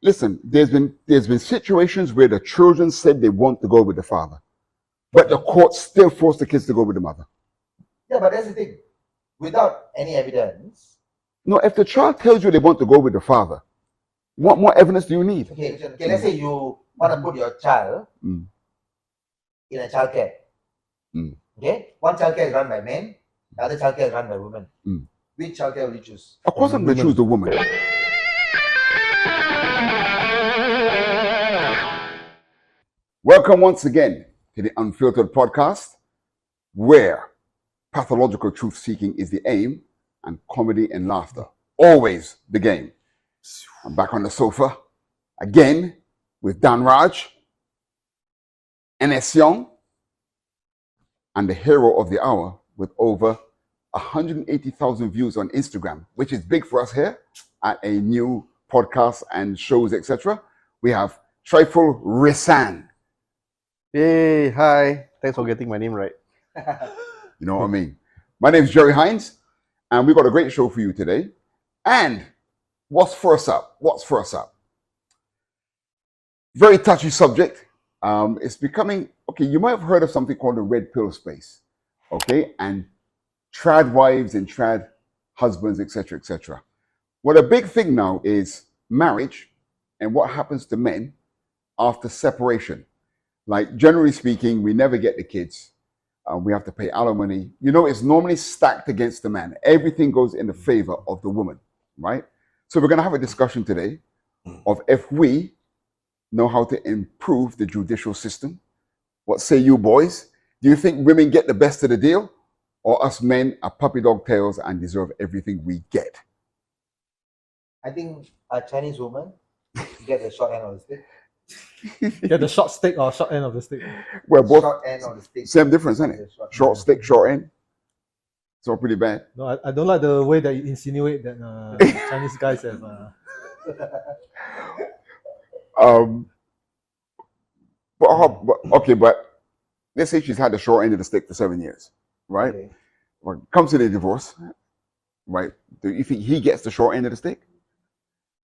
Listen, there's been situations where the children said they want to go with the father, but the court still forced the kids to go with the mother. Yeah, but that's the thing. Without any evidence. No, if the child tells you they want to go with the father, what more evidence do you need? Okay, let's say you want to put your child in a childcare. Okay, one childcare is run by men, the other childcare is run by women. Which childcare will you choose? Of course, I'm going to choose the woman. Welcome once again to the Unfiltered podcast, where pathological truth-seeking is the aim and comedy and laughter always the game. I'm back on the sofa again with Dan Raj, NS Young, and the hero of the hour with over 180,000 views on Instagram, which is big for us here at a new podcast and shows, etc. We have Trifle Risan. Hey, hi. Thanks for getting my name right. You know what I mean? My name is Jerry Hines, and we've got a great show for you today. And what's first up? Very touchy subject. It's becoming, okay, you might have heard of something called the red pill space, okay? And trad wives and trad husbands, etc., etc. Well, a big thing now is marriage and what happens to men after separation. Like, generally speaking, we never get the kids. We have to pay alimony. You know, it's normally stacked against the man. Everything goes in the favor of the woman, right? So we're going to have a discussion today of if we know how to improve the judicial system. What say you boys? Do you think women get the best of the deal? Or us men are puppy dog tails and deserve everything we get? I think a Chinese woman get the short end of the stick. Get the short stick or short end of the stick. We're both Short end of the stick. same difference, isn't it? Short stick, short end. It's all pretty bad. No, I don't like the way that you insinuate that Chinese guys have. But let's say she's had the short end of the stick for 7 years, right? Okay. Well, comes to the divorce, right? Do you think he gets the short end of the stick?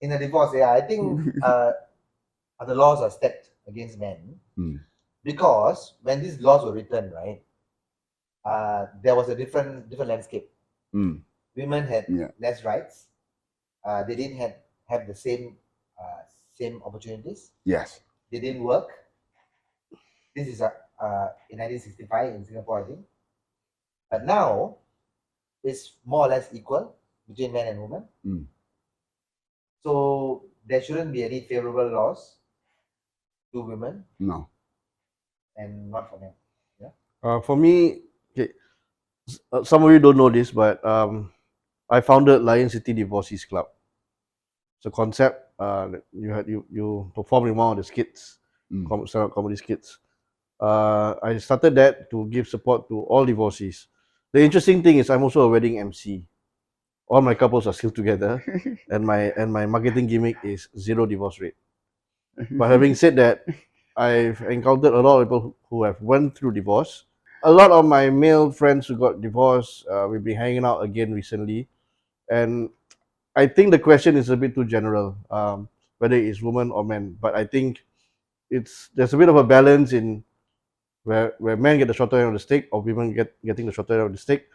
In a divorce, yeah, I think the laws are stacked against men because when these laws were written, right, there was a different landscape. Women had less rights. They didn't have the same opportunities. Yes. They didn't work. This is in 1965 in Singapore, I think. But now it's more or less equal between men and women. So there shouldn't be any favorable laws to women. No. And not for men. Yeah. For me, okay, some of you don't know this, but I founded Lion City Divorcees Club. It's a concept. You perform in one of the skits, comedy skits. I started that to give support to all divorcees. The interesting thing is I'm also a wedding MC. All my couples are still together, and my marketing gimmick is 0 divorce rate. But having said that, I've encountered a lot of people who have went through divorce. A lot of my male friends who got divorced, we've been hanging out again recently, and I think the question is a bit too general, whether it's woman or men. But I think there's a bit of a balance in where men get the shorter end of the stick or women getting the shorter end of the stick.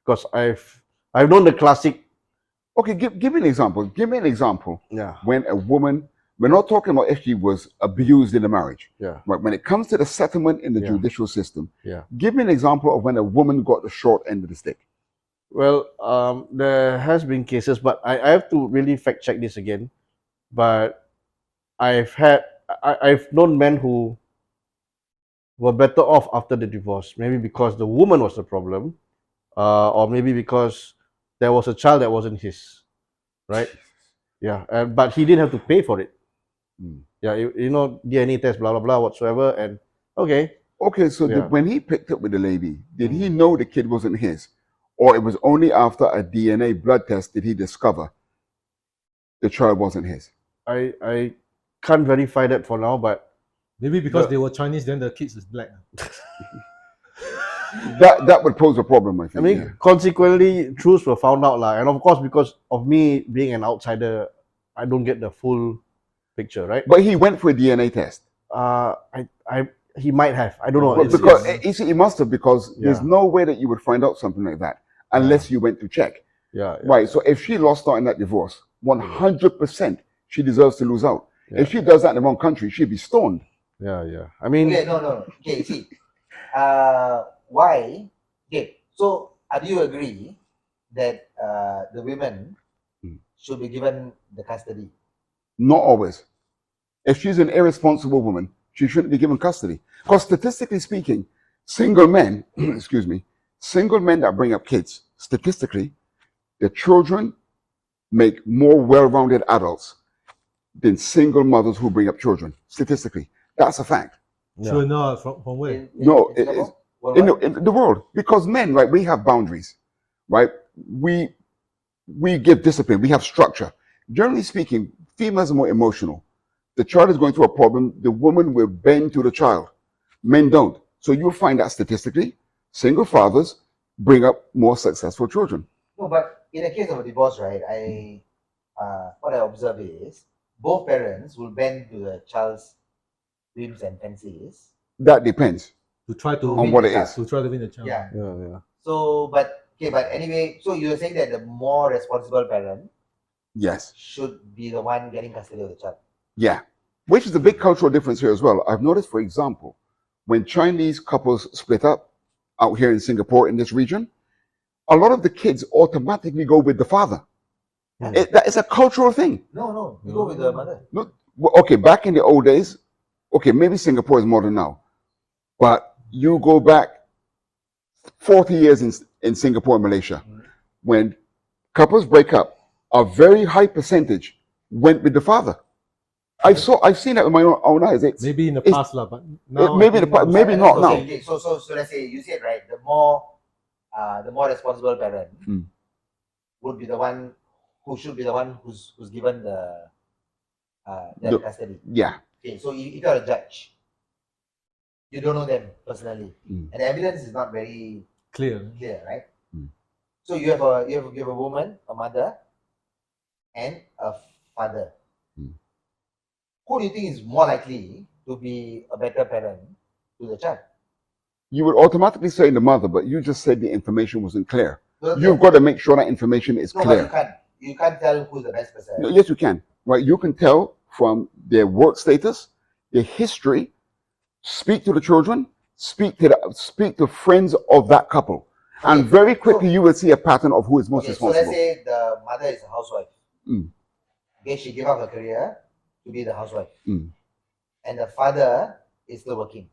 Because I've known the classic. Okay, give me an example. Give me an example. Yeah. When a woman, we're not talking about if she was abused in a marriage. Yeah. But when it comes to the settlement in the judicial system, Yeah. give me an example of when a woman got the short end of the stick. Well, there has been cases, but I have to really fact check this again. But I've known men who were better off after the divorce, maybe because the woman was the problem, or maybe because there was a child that wasn't his, right? Yeah, but he didn't have to pay for it. Yeah, you know, DNA test, blah blah blah, whatsoever, and okay. Okay, so when he picked up with the lady, did he know the kid wasn't his, or it was only after a DNA blood test did he discover the child wasn't his? I can't verify that for now, but Maybe because they were Chinese, then the kids is black. That would pose a problem, I think. I mean, consequently, truths were found out, and of course, because of me being an outsider, I don't get the full picture, right? But he went for a DNA test. He might have. I don't know. But It's- because it's- you see, he must have, because there's Yeah. no way that you would find out something like that unless you went to check. yeah, Right. So if she lost out in that divorce, 100% she deserves to lose out. Yeah. If she does that in the wrong country, she'd be stoned. yeah. I mean, Okay, no. Okay, see, why? Okay, so do you agree that the women should be given the custody? Not always. If she's an irresponsible woman, she shouldn't be given custody. Because statistically speaking, single men, excuse me, single men that bring up kids, statistically, the children make more well-rounded adults than single mothers who bring up children. Statistically, that's a fact. yeah. Sure, no, from where? No, in Singapore? In Worldwide? the world, because men, right, we have boundaries, right? We give discipline, we have structure. Generally speaking, females are more emotional. The child is going through a problem, the woman will bend to the child. Men don't. So you'll find that statistically, single fathers bring up more successful children. No, but in the case of a divorce, right, what I observe is both parents will bend to the child's whims and fancies. That depends To try to on what it is. to try to win the child. Yeah. Yeah. So, but anyway, so you're saying that the more responsible parent Yes. should be the one getting custody of the child. Yeah. Which is a big cultural difference here as well. I've noticed, for example, when Chinese couples split up out here in Singapore, in this region, a lot of the kids automatically go with the father. That is a cultural thing. No, you go with the mother. Look, well, okay, back in the old days, okay, maybe Singapore is modern now, but you go back 40 years in Singapore and Malaysia, when couples break up, a very high percentage went with the father. I've seen that with my own eyes. Maybe in the it's- past, but now maybe I think the past- now- maybe not now. Okay, so let's say you said right, the more responsible parent would be the one who should be the one who's given the custody. Yeah. Okay, so if you're a judge, you don't know them personally, and the evidence is not very clear. clear, right? So you have a woman, a mother, and a father. Who do you think is more likely to be a better parent to the child? You would automatically say the mother, but you just said the information wasn't clear. So You've got to make sure that information is no, but clear. you can't tell who's the best person. No, yes, you can. Right? You can tell from their work status, their history. Speak to the children. Speak to friends of that couple, and Okay, very quickly so- you will see a pattern of who is most Okay, so let's responsible. say the mother is a housewife. Mm. Okay, she gave up her career to be the housewife. Mm. And the father is still working.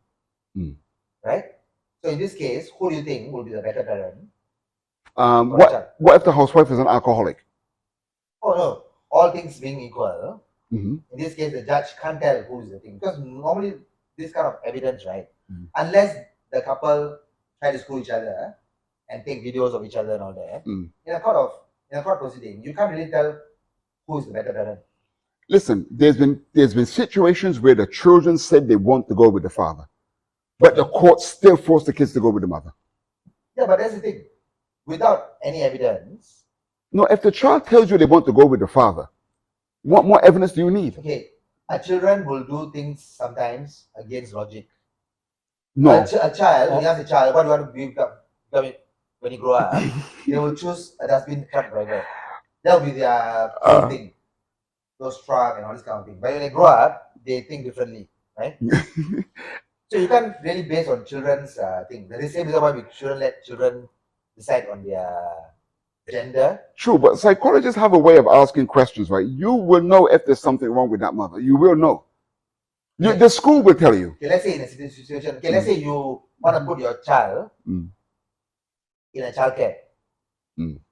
Mm. Right? So in this case, who do you think will be the better parent? for the child? What if the housewife is an alcoholic? Oh no. All things being equal, Hmm. in this case the judge can't tell who is the thing. Because normally this kind of evidence, right? Mm. Unless the couple try to screw each other and take videos of each other and all that, Mm. in a court proceeding, you can't really tell who is the better parent. Listen, there's been situations where the children said they want to go with the father, but the court still forced the kids to go with the mother. Yeah, but that's the thing. Without any evidence, No, if the child tells you they want to go with the father, what more evidence do you need? okay, children will do things sometimes against logic. No. A child, when you ask a child, what do you want to become when you grow up, they will choose a dustbin truck driver. That will be their main thing. Those truck and all this kind of thing. But when they grow up, they think differently, right? So you can't really base on children's thing. The same reason why we shouldn't let children decide on their gender. True, but psychologists have a way of asking questions, right? You will know if there's something wrong with that mother. You will know. The school will tell you. Okay, let's say in a situation, okay, let's say you want to put your child in a childcare.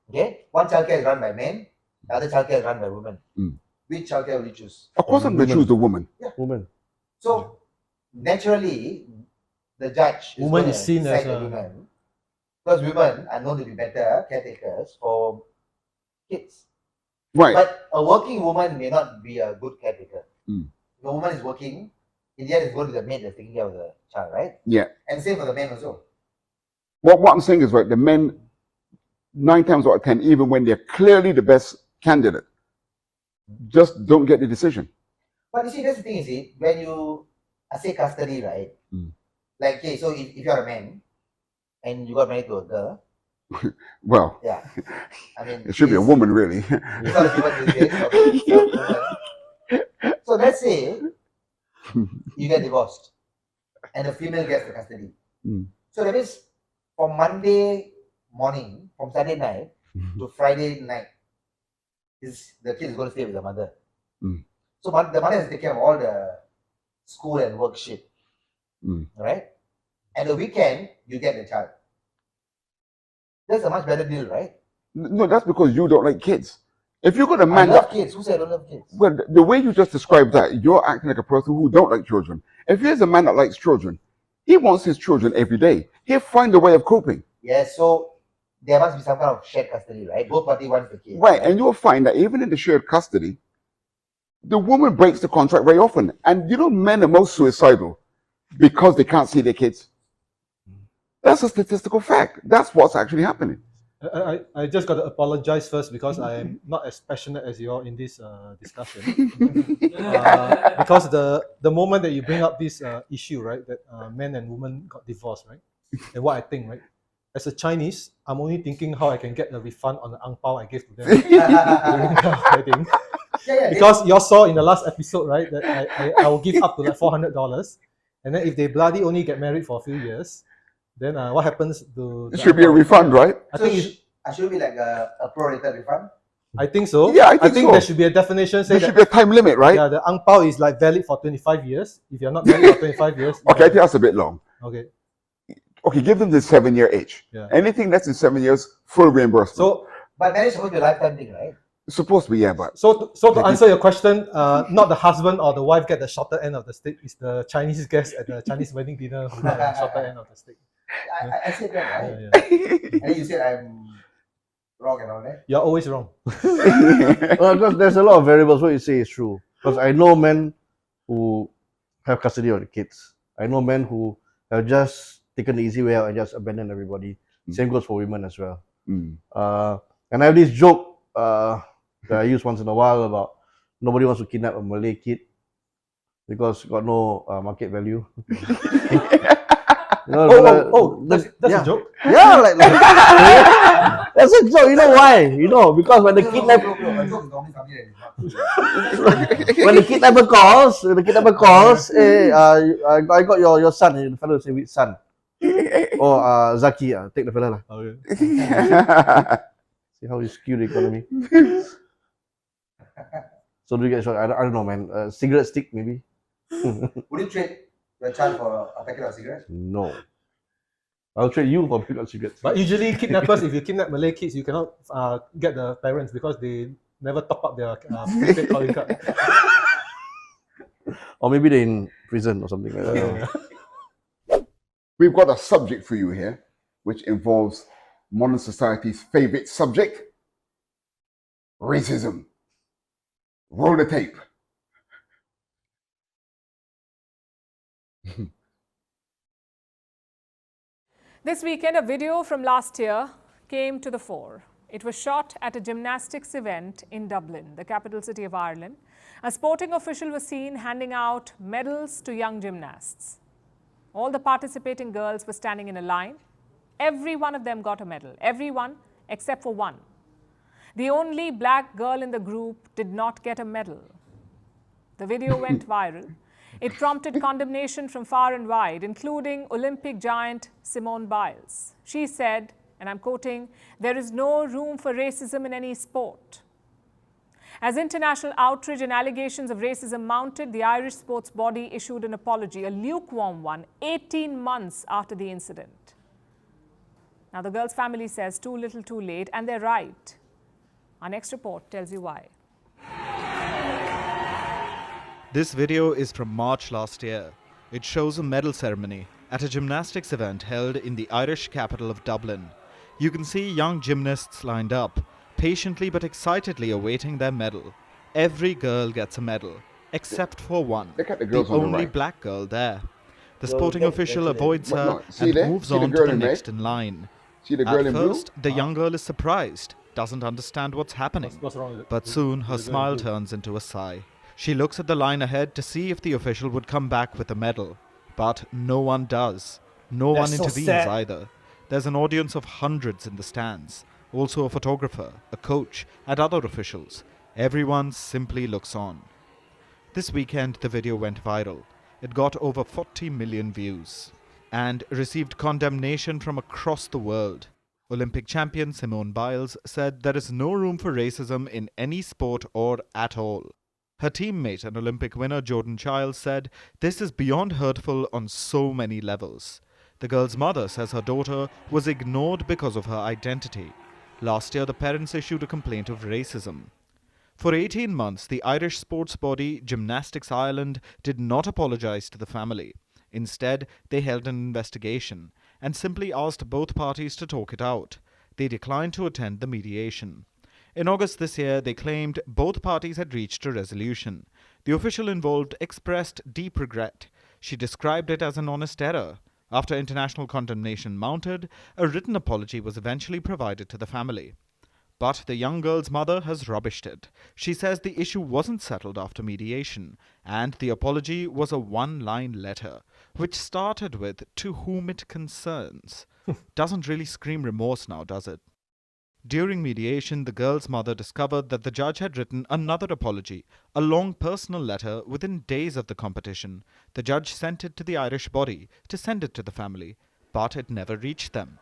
Okay, one childcare is run by men, the other childcare is run by women. Which childcare will you choose? Of course, I'm going to choose the woman. Woman. So naturally, the judge is Woman going is to seen as decide the a- women, because women are known to be better caretakers for kids. Right. But a working woman may not be a good caretaker. Mm. If a woman is working, in the end, it's going to be the maid that's taking care of the child, right? Yeah. And same for the men also. What I'm saying is, right, the men, 9 times out of 10, even when they're clearly the best candidate, just don't get the decision. But you see, that's the thing, you see, when you say custody, right? Mm. Like, okay, so if you're a man and you got married to a girl, Well, yeah, I mean, it should be a woman, really. It's not a woman these days, okay, it's a woman. So let's say you get divorced and the female gets the custody. Mm. So that means from Monday morning, from Saturday night to Friday night, the kid is going to stay with the mother. Mm. So the mother has to take care of all the school and work shit, right? And the weekend, you get the child. That's a much better deal, right? No, that's because you don't like kids. If you got a I man love that, kids. Who said I don't love kids? well, the way you just described that, you're acting like a person who don't like children. If here's a man that likes children, he wants his children every day. He'll find a way of coping. Yes, so there must be some kind of shared custody, right? Both parties want the kid. Right, and you'll find that even in the shared custody, the woman breaks the contract very often. And you know, men are most suicidal because they can't see their kids. That's a statistical fact. That's what's actually happening. I just got to apologize first because I am not as passionate as you are in this discussion. Because the moment that you bring up this issue, right, that men and women got divorced, right, and what I think, right, as a Chinese, I'm only thinking how I can get a refund on the ang pao I gave to them during the wedding. Because you all saw in the last episode, right, that I will give up to like $400, and then if they bloody only get married for a few years, then what happens to? It should be a refund, right? I think it should be like a prorated refund. I think so. Yeah, I think so. There should be a definition There saying should be a time limit, right? yeah, the ang pao is like valid for 25 years. If you're not married for 25 years. Okay, I think that's a bit long. Okay. Okay, give them the 7-year age. Yeah. Anything less than 7 years, full reimbursement. So, But marriage is supposed to be a lifetime thing, right? It's supposed to be, yeah, but so to answer your question, not the husband or the wife get the shorter end of the stick. It's the Chinese guest at the Chinese wedding dinner who got the shorter end of the stick. I said that, right? Yeah. And then you said I'm wrong and all that. You're always wrong. Well, because there's a lot of variables. What you say is true. Because I know men who have custody of the kids. I know men who have just taken the easy way out and just abandoned everybody. Same goes for women as well. And I have this joke that I use once in a while about nobody wants to kidnap a Malay kid because got no market value. You know, that's yeah. a joke. Yeah, like that's a joke. You know why? You know, because when the kidnapper when the kidnapper calls, hey, I got your son. And the fellow will say, which son? Or Zaki, take the fella lah. Okay. See how you skew the economy. So do you get shot? I don't know, man. Cigarette stick maybe. Would you trade your child for a packet of cigarettes? No. I'll trade you for a packet of cigarettes. But usually kidnappers, if you kidnap Malay kids, you cannot get the parents because they never top up their prepaid calling card. Or maybe they're in prison or something like that. we've got a subject for you here, which involves modern society's favorite subject, racism. Roll the tape. This weekend, a video from last year came to the fore. It was shot at a gymnastics event in Dublin, the capital city of Ireland. A sporting official was seen handing out medals to young gymnasts. All the participating girls were standing in a line. Every one of them got a medal. Everyone except for one. The only black girl in the group did not get a medal. The video went viral. It prompted condemnation from far and wide, including Olympic giant Simone Biles. She said, and I'm quoting, "There is no room for racism in any sport." As international outrage and allegations of racism mounted, the Irish sports body issued an apology, a lukewarm one, 18 months after the incident. Now, the girl's family says too little too late, and they're right. Our next report tells you why. This video is from March last year. It shows a medal ceremony at a gymnastics event held in the Irish capital of Dublin. You can see young gymnasts lined up, patiently but excitedly awaiting their medal. Every girl gets a medal, except for one, Look at the the girls on the only right. black girl there. The sporting official avoids her Look, see and there? moves See the on to girl the in red? next in line. See the girl At in blue? first, the young girl is surprised, doesn't understand what's happening. What's wrong with it? But soon her The girl in smile blue. turns into a sigh. She looks at the line ahead to see if the official would come back with a medal. But no one does. No That's one so intervenes sad. either. There's an audience of hundreds in the stands. Also a photographer, a coach, and other officials. Everyone simply looks on. This weekend, the video went viral. It got over 40 million views and received condemnation from across the world. Olympic champion Simone Biles said there is no room for racism in any sport or at all. Her teammate and Olympic winner Jordan Chiles said this is beyond hurtful on so many levels. The girl's mother says her daughter was ignored because of her identity. Last year, the parents issued a complaint of racism. For 18 months, the Irish sports body Gymnastics Ireland did not apologise to the family. Instead, they held an investigation and simply asked both parties to talk it out. They declined to attend the mediation. In August this year, they claimed both parties had reached a resolution. The official involved expressed deep regret. She described it as an honest error. After international condemnation mounted, a written apology was eventually provided to the family. But the young girl's mother has rubbished it. She says the issue wasn't settled after mediation, and the apology was a one-line letter, which started with, "To whom it concerns." Doesn't really scream remorse now, does it? During mediation, the girl's mother discovered that the judge had written another apology, a long personal letter, within days of the competition. The judge sent it to the Irish body to send it to the family, but it never reached them.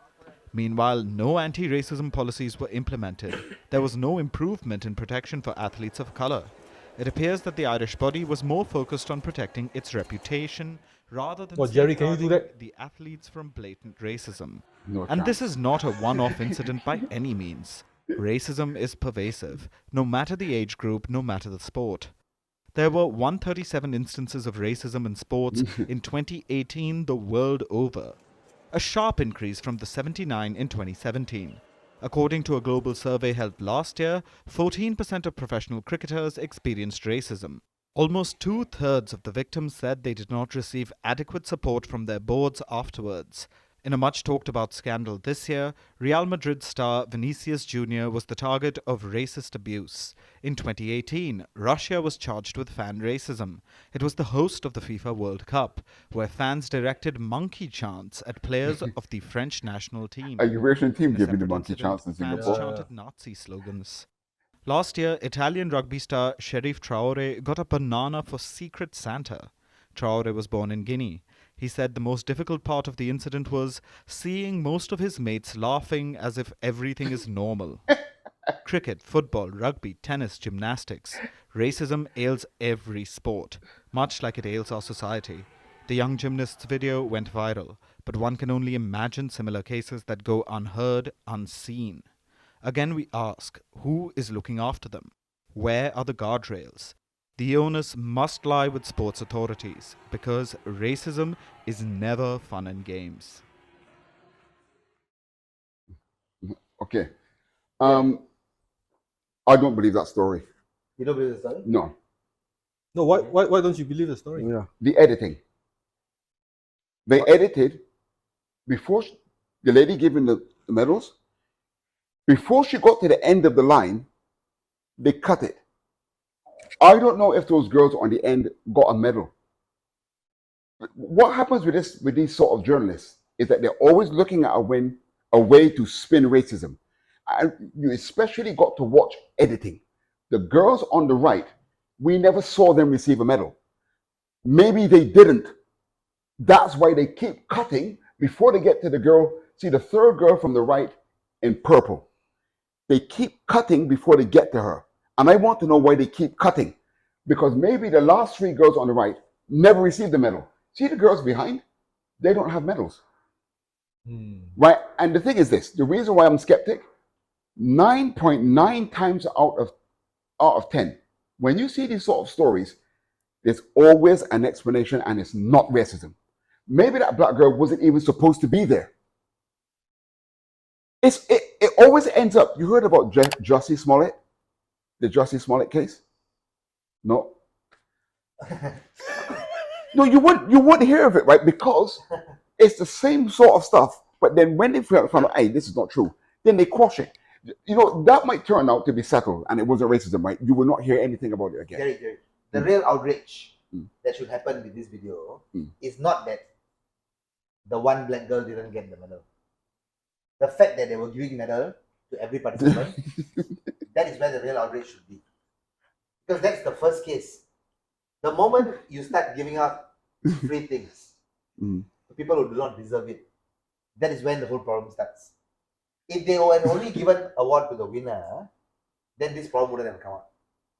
Meanwhile, no anti-racism policies were implemented. There was no improvement in protection for athletes of colour. It appears that the Irish body was more focused on protecting its reputation rather than Well, Jerry, can you do safeguarding that? the athletes from blatant racism. No And this chance. is not a one-off incident by any means. Racism is pervasive, no matter the age group, no matter the sport. There were 137 instances of racism in sports in 2018 the world over, a sharp increase from the 79 in 2017. According to a global survey held last year, 14% of professional cricketers experienced racism. Almost 2/3 of the victims said they did not receive adequate support from their boards afterwards. In a much talked about scandal this year, Real Madrid star Vinicius Jr. was the target of racist abuse. In 2018, Russia was charged with fan racism. It was the host of the FIFA World Cup, where fans directed monkey chants at players of the French national team. A Eurasian team In a giving the separate monkey incident, chance in fans Singapore. chanted Nazi slogans. Last year, Italian rugby star Sheriff Traore got a banana for Secret Santa. Traore was born in Guinea. He said the most difficult part of the incident was seeing most of his mates laughing as if everything is normal. Cricket, football, rugby, tennis, gymnastics. Racism ails every sport, much like it ails our society. The young gymnast's video went viral, but one can only imagine similar cases that go unheard, unseen. Again, we ask, who is looking after them? Where are the guardrails? The onus must lie with sports authorities, because racism is never fun and games. Okay. I don't believe that story. You don't believe the story? No. No, why don't you believe the story? Yeah. The editing. They edited before the lady giving the medals. Before she got to the end of the line, they cut it. I don't know if those girls on the end got a medal. What happens with these sort of journalists is that they're always looking at a way to spin racism. And you especially got to watch editing. The girls on the right, we never saw them receive a medal. Maybe they didn't. That's why they keep cutting before they get to the girl. See, the third girl from the right in purple. They keep cutting before they get to her. And I want to know why they keep cutting. Because maybe the last three girls on the right never received a medal. See the girls behind? They don't have medals. Right? And the thing is this, the reason why I'm skeptic, 9.9 times out of 10, when you see these sort of stories, there's always an explanation, and it's not racism. Maybe that black girl wasn't even supposed to be there. It always ends up, you heard about Jussie Smollett? The Jussie Smollett case? No. No, you wouldn't hear of it, right? Because it's the same sort of stuff. But then when they found out, hey, this is not true, then they quash it. You know, that might turn out to be settled and it wasn't racism, right? You will not hear anything about it again. Jerry, the real outrage that should happen with this video is not that the one black girl didn't get the medal. The fact that they were giving medal to every participant, that is where the real outrage should be. Because that's the first case. The moment you start giving out free things to people who do not deserve it, that is when the whole problem starts. If they were only given award to the winner, then this problem wouldn't have come up.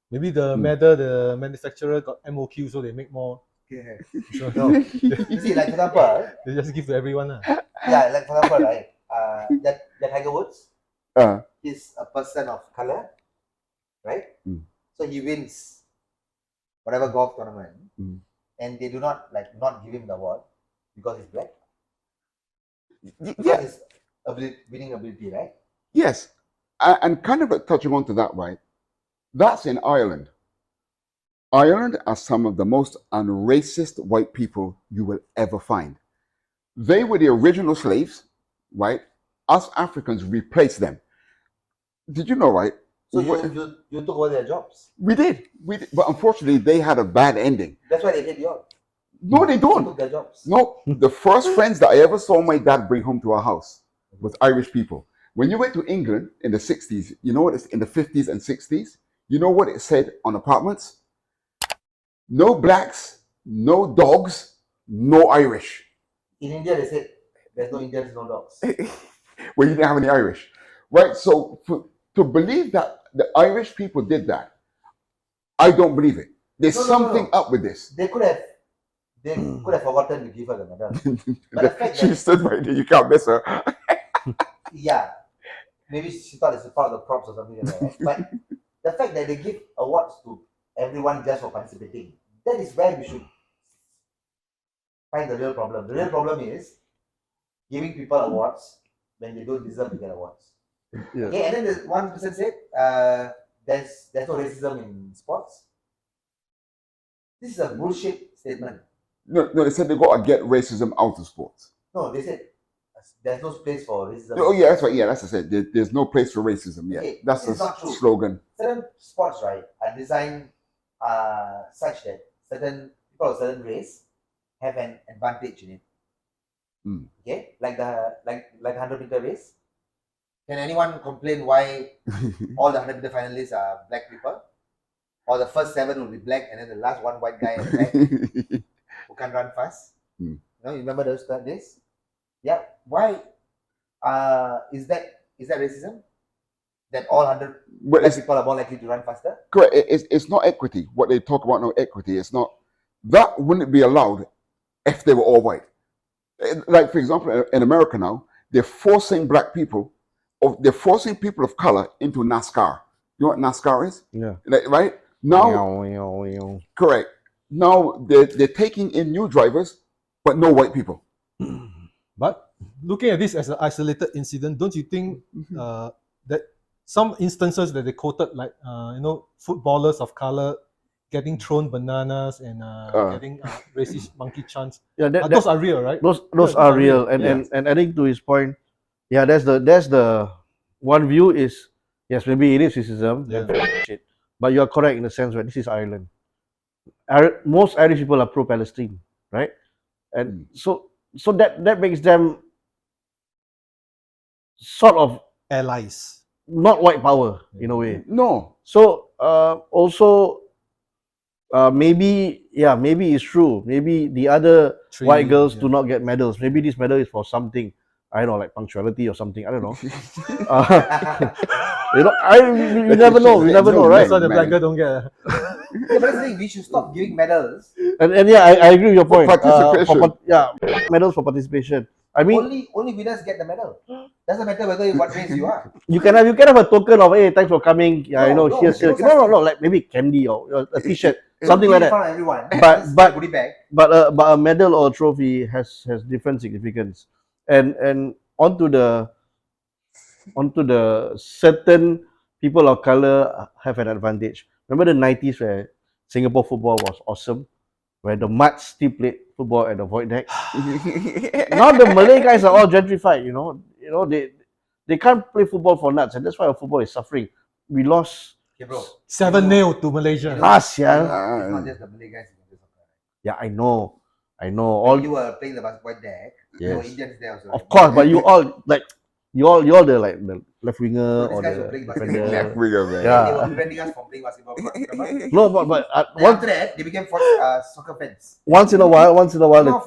Maybe the medal, the manufacturer got MOQ, so they make more. Yeah. So No. You see, like for example, they just give to everyone. yeah, like for example, right? That Tiger Woods Uh, is a person of color, right? So he wins whatever golf tournament, and they do not not give him the award because he's black. Because yeah, his winning ability, right? yes. And kind of touching on to that, right? That's in Ireland. Ireland are some of the most unracist white people you will ever find. They were the original slaves, right? Us Africans replaced them. Did you know, right? So you took over their jobs. We did. But unfortunately, they had a bad ending. That's why they hate you all. No, they You don't. took their jobs. No, the first friends that I ever saw my dad bring home to our house was Irish people. When you went to England in the 60s, you know what it's in the 50s and 60s? You know what it said on apartments? No blacks, no dogs, no Irish. In India, they said there's no Indians, no dogs. Well, you didn't have any Irish, right? So to believe that the Irish people did that, I don't believe it. There's something up with this. They could have forgotten to give her the medal. But the fact She that, stood right there. You can't miss her. yeah, maybe she thought it's a part of the props or something like that. Right? But the fact that they give awards to everyone just for participating, that is where we should find the real problem. The real problem is giving people awards when they don't deserve to get awards. Yeah. Okay, and then one person said, there's no racism in sports. This is a bullshit statement. No, they said they got to get racism out of sports. No, they said there's no place for racism. Oh, yeah, that's right. Yeah, that's what I said. There's no place for racism. Yeah, Okay, that's this is the not true. slogan. Certain sports, right, are designed such that certain people of certain race have an advantage in it. Okay, like the 100-meter race. Can anyone complain why all the 100-meter finalists are black people? Or the first 7 will be black and then the last one white guy at the back who can't run fast? You remember those days? Yeah. Why is that racism? That all 100 black people are more likely to run faster? Correct. It's not equity. What they talk about now, equity. It's not. That wouldn't be allowed if they were all white. Like, for example, in America now, they're forcing black people, or they're forcing people of color into NASCAR. You know what NASCAR is? Yeah. Right? Now, correct. Now they're taking in new drivers, but no white people. But looking at this as an isolated incident, don't you think that some instances that they quoted, like footballers of color getting thrown bananas and getting racist monkey chants, those are real, right? Those are real. And adding to his point, yeah, that's the one view is, yes, maybe it is racism. Shit. But you are correct in the sense that this is Ireland. Most Irish people are pro-Palestine, right? And so that makes them sort of allies, not white power in a way. No. So also maybe it's true. Maybe the other white girls do not get medals. Maybe this medal is for something. I don't know, like punctuality or something. I don't know. You never know. You never know, right? That's why the black girl don't get. Yeah, but that's the thing, we should stop giving medals. And yeah, I agree with your point. Participation. Medals for participation. I mean, only winners get the medal. Doesn't matter what race you are. you can have a token of, hey, thanks for coming. Yeah, No, here's no, like maybe candy or a T-shirt, something like In front that. of everyone. But goodie bag. But a medal or a trophy has different significance, and onto the certain people of color have an advantage. Remember the 90s where Singapore football was awesome, where the Mats still played football at the void deck. Now the Malay guys are all gentrified. They can't play football for nuts, and that's why our football is suffering. We lost Okay, bro. 7-0 to Malaysia. Ah, It's sial. not just the Malay guys who can play soccer. Yeah, I know. When All you were playing the basketball deck, there were yes, Indians there also. of course. But you all like you all the like the left winger So or these guys were the playing defender. basketball. Left winger, man. Yeah. They were preventing us from playing basketball. Remember? No, but Then once after that, they became soccer fans. once in a while,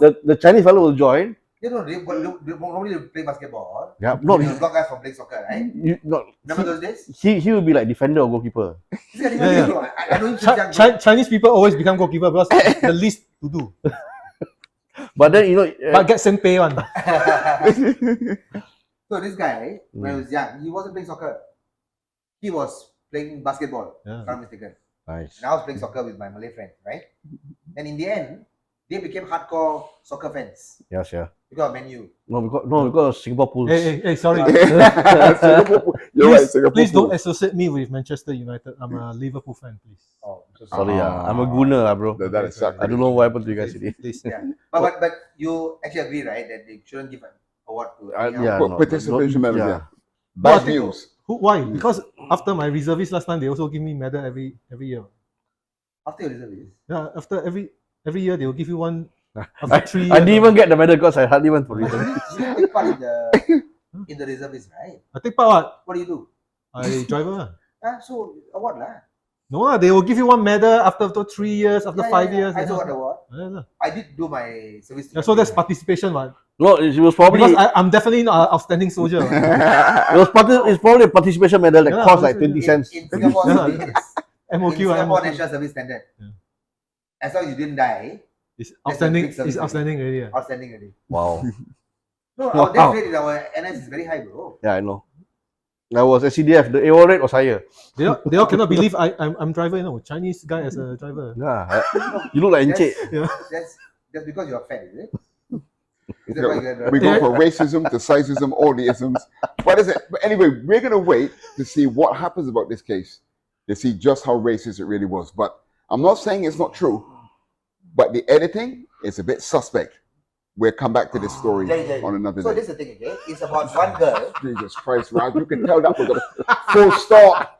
the Chinese fellow will join. They normally they play basketball. Yeah, no, They block guys from playing soccer, right? Remember those days? he will be like defender or goalkeeper. This guy Yeah, yeah. bro. I know him since young, bro. Chinese people always become goalkeeper because the least to do. But then But get same pay one. So this guy, when he was young, he wasn't playing soccer. He was playing basketball, if Yeah. I'm not mistaken. nice. And I was playing soccer with my Malay friend, right? And in the end, they became hardcore soccer fans Yes, yeah. because of Man U. Because Singapore pools. Hey, sorry. Singapore, you're right, Singapore. Please don't associate me with Manchester United. I'm a Liverpool fan, please. Oh, I'm so Sorry, I'm a gooner, bro. That is Sorry. I don't know what happened to you guys today. Please. Yeah. But you actually agree, right, that they shouldn't give an award to Yeah, But no, participation don't- medals, yeah. yeah. Bad No, I think- news. Why? Because after my reservist last time, they also give me medal every year. after your reservist. Yeah, after every year they will give you one. After 3 years, I didn't even get the medal because I hardly went for reason. You take part in the reservist, right? I take part. What? What do you do? I driver. So award lah. No, they will give you one medal after 3 years, after 5 years. I also got the award. Yeah. I did do my service. Yeah, so that's participation, one. No, it was probably Because I'm definitely not an outstanding soldier. What. it's probably a participation medal that Yeah, cost like participation. 20 cents. in Singapore Yeah. service. MOQ, In Singapore MOQ. National Service Standard. Yeah. As long as you didn't die, It's a outstanding. big service It's outstanding already. Yeah. outstanding already. Wow. No, Wow. our death rate in our NS is very high, bro. Yeah, I know. I was SCDF. The AO rate was higher. They all cannot believe I'm driver. You know, Chinese guy as a driver. Yeah, you look like Encik. That's because you're fat, is it? Is that why you get We go from racism to sizeism, all the isms. What is it? But anyway, we're going to wait to see what happens about this case, to see just how racist it really was. But I'm not saying it's not true, but the editing is a bit suspect. We'll come back to this story on another So day. this is the thing, okay? It's about one girl. Jesus Christ, Raj, you can tell that was a full stop.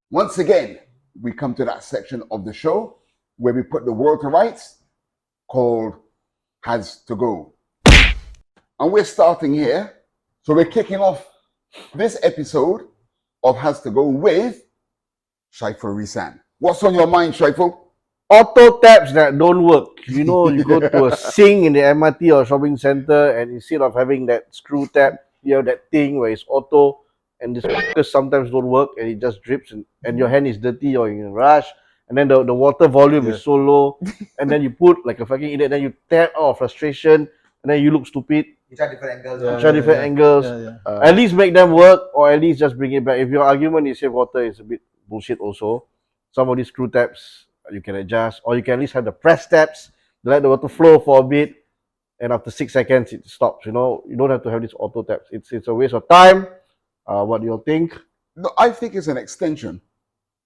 Once again, we come to that section of the show where we put the world to rights called Has to Go. And we're starting here. So we're kicking off this episode of Has to Go with Shaiful Risan. What's on your mind, Shaiful? Auto taps that don't work. You know, you go to a sing in the MRT or shopping center, and instead of having that screw tap, you have that thing where it's auto, and this fuckers sometimes don't work, and it just drips, and your hand is dirty or in a rush, and then the water volume is so low, and then you put like a fucking idiot, then you tap out of frustration, and then you look stupid. You try different angles. Try different angles. At least make them work, or at least just bring it back. If your argument is save water, it's a bit bullshit also. Some of these screw taps you can adjust, or you can at least have the press taps, let the water flow for a bit, and after 6 seconds it stops. You know, you don't have to have these auto taps. It's a waste of time. What do you think? No, I think it's an extension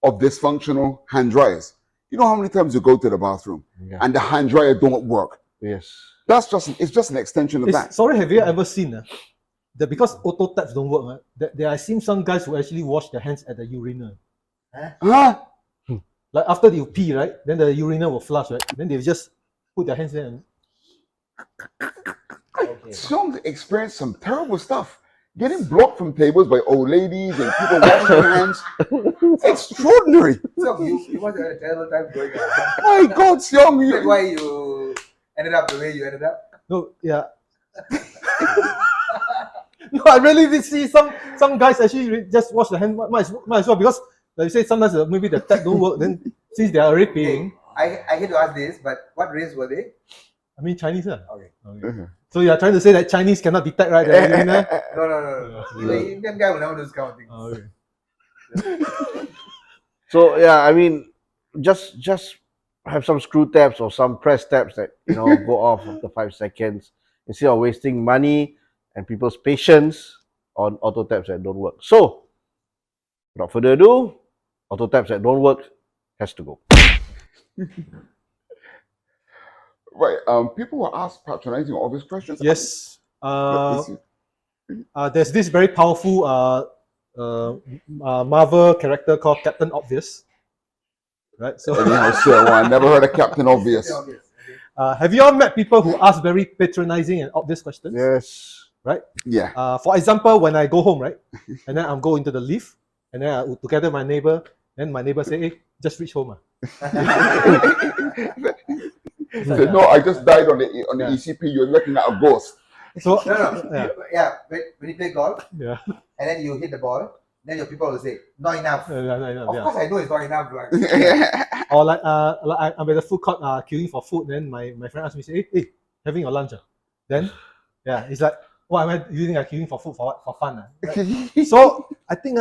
of dysfunctional hand dryers. You know how many times you go to the bathroom and the hand dryer don't work? Yes. It's just an extension of that. Sorry, have you ever seen that because auto taps don't work? There I've seen some guys who actually wash their hands at the urinal. Huh? Like after you pee, right? Then the urinal will flush, right? Then they just put their hands there. And... Okay. Some experience some terrible stuff. Getting blocked from tables by old ladies and people washing their hands. Extraordinary. So you must have had a terrible time going around. My God, Seong, That's why you ended up the way you ended up. No, yeah. No, I really did see some guys actually just wash their hand. Might as well, because like you say, sometimes maybe the tap don't work. Then since they are already paying, I hate to ask this, but what race were they? I mean Chinese, Okay. So you are trying to say that Chinese cannot detect, right? The urinal? No. The Indian guy will never do this kind of thing. Okay. So yeah, I mean, just have some screw taps or some press taps that go off after 5 seconds instead of wasting money and people's patience on auto taps that don't work. So, without further ado, auto taps that don't work has to go. Right. People were asked patronizing all these questions. Yes. There's this very powerful Marvel character called Captain Obvious. Right. So, Anyhow, sir, I never heard of Captain Obvious. have you all met people who ask very patronizing and obvious questions? Yes. Right. Yeah. For example, when I go home, right, and then I'm go into the lift, and then I, together with my neighbor, then my neighbor say, "Hey, just reach home." Say, no, I just died on the Yeah. ECP. You're looking at a ghost. So No. Yeah. When you play golf, yeah, and then you hit the ball, then your people will say, "Not enough." Of yeah. course, I know it's not enough. Like, Or like I'm at the food court queuing for food. Then my friend asked me, say, hey, having your lunch? Then yeah, it's like, what am I using queuing for food for what? For fun? Right? So I think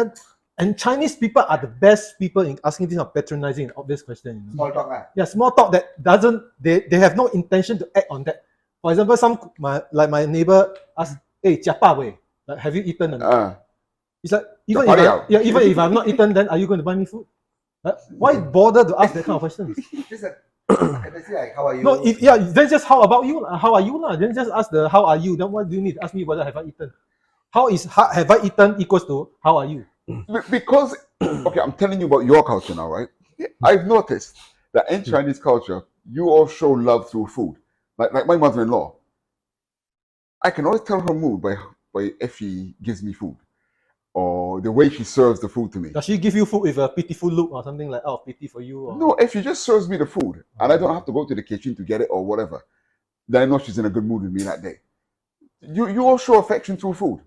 and Chinese people are the best people in asking these patronizing and obvious questions. You know? small talk, Yeah, small talk that doesn't they have no intention to act on that. For example, my neighbor asked, hey, jiapa wei, like, have you eaten? It's like even if I'm not eaten, then are you going to buy me food? Why bother to ask that kind of questions? Just like, how are you? No, then just how about you? How are you lah? Then just ask the how are you. Then what do you need to ask me whether have I eaten? Have I eaten equals to how are you? Because, okay, I'm telling you about your culture now, right? I've noticed that in Chinese culture, you all show love through food. Like my mother-in-law, I can always tell her mood by if she gives me food or the way she serves the food to me. Does she give you food with a pitiful look or something like, oh, pity for you? Or... No, if she just serves me the food and I don't have to go to the kitchen to get it or whatever, then I know she's in a good mood with me that day. You all show affection through food.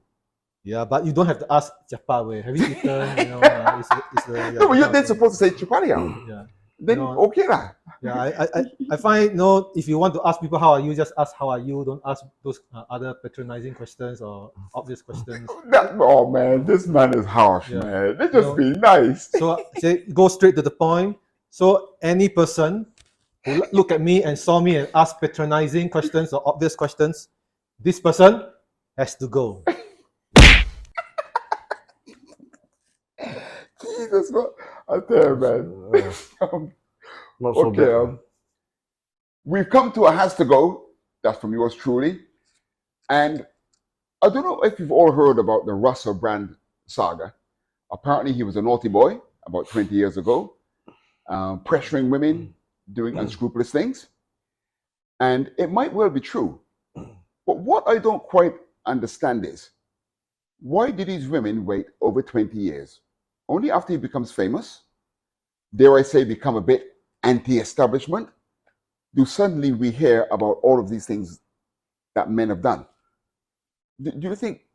Yeah, but you don't have to ask Japa wei, have you eaten? You know, No, but you're then supposed to say Chupariao. Yeah. Then okay lah. Yeah, I find if you want to ask people how are you, just ask how are you. Don't ask those other patronizing questions or obvious questions. Oh man, this man is harsh, Yeah. man. Let's just be nice. So say go straight to the point. So any person who look at me and saw me and ask patronizing questions or obvious questions, this person has to go. Jesus, what? I tell you, man. Not so bad. We've come to a has to go. That's from yours truly. And I don't know if you've all heard about the Russell Brand saga. Apparently, he was a naughty boy about 20 years ago, pressuring women, doing unscrupulous things. And it might well be true. But what I don't quite understand is, why did these women wait over 20 years? Only after he becomes famous, dare I say, become a bit anti-establishment, do suddenly we hear about all of these things that men have done. Do you think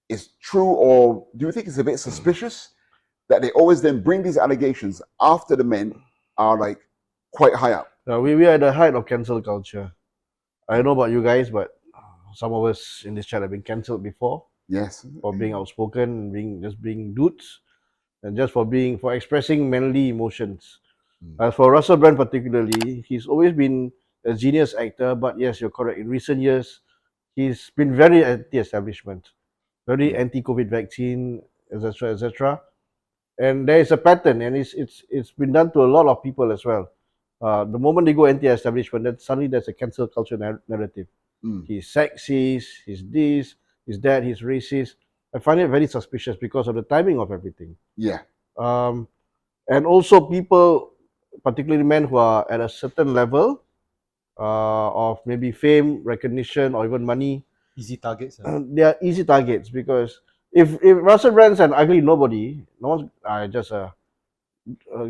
it's true, or do you think it's a bit suspicious that they always then bring these allegations after the men are like quite high up? We are at the height of cancel culture. I don't know about you guys, but some of us in this chat have been cancelled before Yes. for being outspoken, being dudes, and just for expressing manly emotions. As for Russell Brand particularly, he's always been a genius actor, but yes, you're correct. In recent years, he's been very anti-establishment, very anti-COVID vaccine, etc., etc. And there is a pattern, and it's been done to a lot of people as well. The moment they go anti-establishment, then suddenly there's a cancel culture narrative. He's sexist, he's this, he's that, he's racist. I find it very suspicious because of the timing of everything. Yeah. And also people, particularly men who are at a certain level of maybe fame, recognition, or even money. Easy targets. They are easy targets because if Russell Brand's an ugly nobody, no one's just a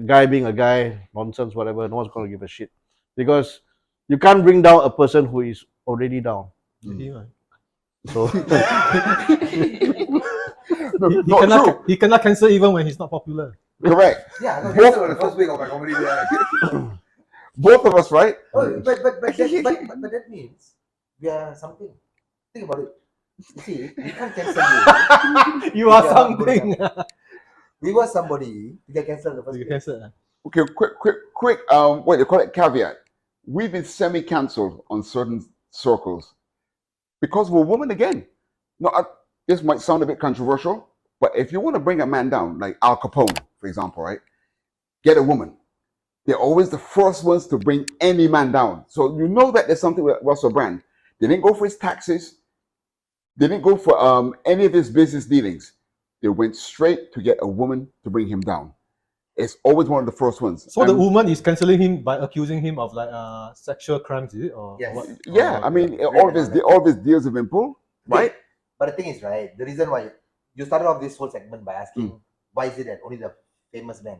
guy being a guy, nonsense, whatever, no one's going to give a shit. Because you can't bring down a person who is already down. So he cannot cancel even when he's not popular. Correct. Yeah, no, this was the first week of my comedy. Both of us, right? Oh, but that means we are something. Think about it. You see, we can't cancel you. You are something. We were somebody to get cancelled the first week. Okay, quick. What they call it, caveat. We've been semi-cancelled on certain circles because we're women again. No, this might sound a bit controversial, but if you want to bring a man down, like Al Capone, for example, right? Get a woman. They're always the first ones to bring any man down. So you know that there's something with Russell Brand. They didn't go for his taxes. They didn't go for any of his business dealings. they went straight to get a woman to bring him down. It's always one of the first ones. So the And- woman is cancelling him by accusing him of like sexual crimes, is it? Or Yes. what? Yeah, I mean, Rape all and of all his deals have been pulled, right? But the thing is, right, the reason why you started off this whole segment by asking why is it that only the famous men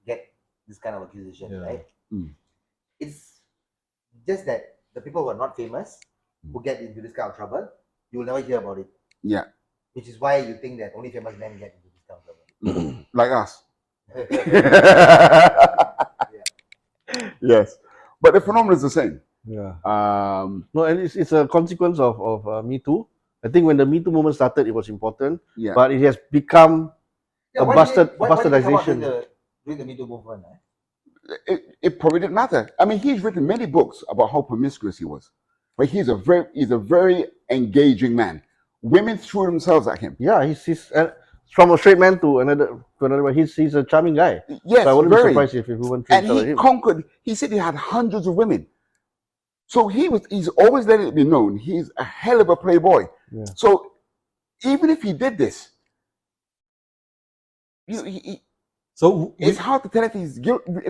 get this kind of accusation, Yeah. right? Mm. It's just that the people who are not famous who get into this kind of trouble, you will never hear about it. Yeah, Which is why you think that only famous men get into this kind of trouble. like us. Yes, but the phenomenon is the same. Yeah. Um, No, and it's a consequence of Me Too. I think when the Me Too movement started, it was important, yeah, but it has become a why did it come out bastardization. during the Me Too movement? it probably didn't matter. I mean, he's written many books about how promiscuous he was, but he's a very engaging man. Women threw themselves at him. Yeah, he's from a straight man to another one. He's a charming guy. Yes, So I wouldn't be very. surprised if everyone And thinks he him. conquered. He said he had hundreds of women. So he's always let it be known he's a hell of a playboy. Yeah. So even if he did this, So it's hard to tell if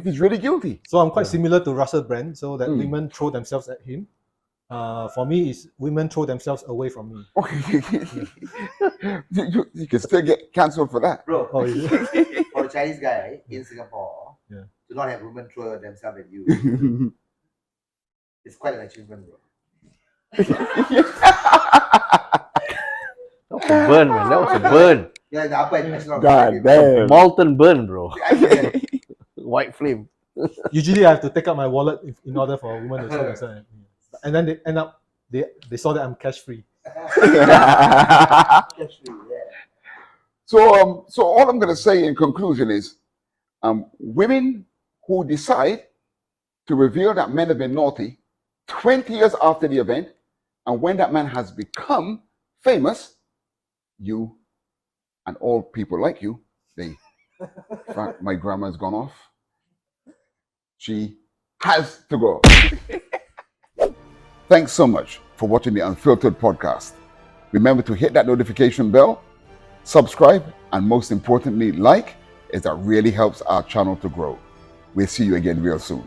he's really guilty. So I'm quite similar to Russell Brand, so that women throw themselves at him. For me, is women throw themselves away from me. You can still get cancelled for that. Bro, Oh, is it? for a Chinese guy in Singapore, Yeah. to not have women throw themselves at you, it's quite an achievement, bro. That was a burn, man. That was a burn. Yeah, the upper echelon. God damn. Molten burn, bro. I get it. White flame. Usually, I have to take out my wallet in order for a woman to throw themselves at me. And then they end up, they saw that I'm cash free. Actually, yeah. So all I'm going to say in conclusion is, women who decide to reveal that men have been naughty 20 years after the event, and when that man has become famous, you and all people like you, my grandma's gone off. She has to go. Thanks so much for watching the Unfiltered podcast. Remember to hit that notification bell, subscribe, and most importantly, like, as that really helps our channel to grow. We'll see you again real soon.